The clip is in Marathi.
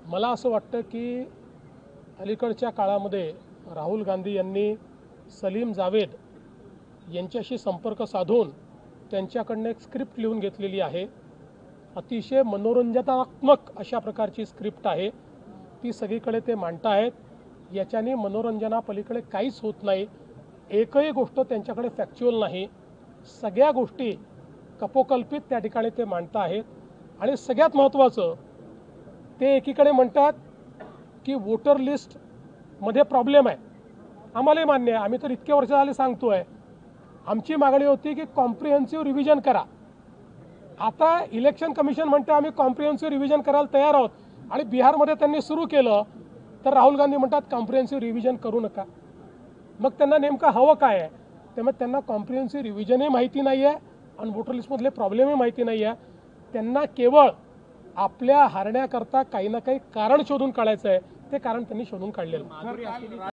मला असं वाटतं की अलीकडच्या काळामध्ये राहुल गांधी यांनी सलीम जावेद यांच्याशी संपर्क साधून त्यांच्याकडनं एक स्क्रिप्ट लिहून घेतलेली आहे। अतिशय मनोरंजनात्मक अशा प्रकारची स्क्रिप्ट आहे। ती सगळीकडे ते मांडतायत। याच्याने मनोरंजनापलीकडे काहीच होत नाही। एकही गोष्ट त्यांच्याकडे फॅक्च्युअल नाही। सगळ्या गोष्टी कपोकल्पित त्या ठिकाणी ते मांडत आहेत। आणि सगळ्यात महत्त्वाचं ते एकीकडे म्हणतात की वोटर लिस्ट मध्ये प्रॉब्लेम आहे। आम्हाला मान्य आहे, आम्ही तर इतके वर्ष झाले सांगतोय। आमची मागणी होती की कॉम्प्रिहेन्सिव्ह रिव्हिजन करा। आता इलेक्शन कमिशन म्हणते आम्ही कॉम्प्रिहेन्सिव्ह रिव्हिजन करायला तयार आहोत आणि बिहारमध्ये त्यांनी सुरू केलं तर राहुल गांधी म्हणतात कॉम्प्रिहेन्सिव्ह रिव्हिजन करू नका। मग त्यांना नेमकं हवं काय आहे? त्यामुळे त्यांना कॉम्प्रिहेन्सिव्ह रिव्हिजनही माहिती नाही आहे आणि वोटर लिस्टमधले प्रॉब्लेमही माहिती नाही आहे। त्यांना केवळ आपल्या हारण्याकरता काही ना काही कारण शोधून काढायचं आहे। ते कारण त्यांनी शोधून काढलेलं आहे।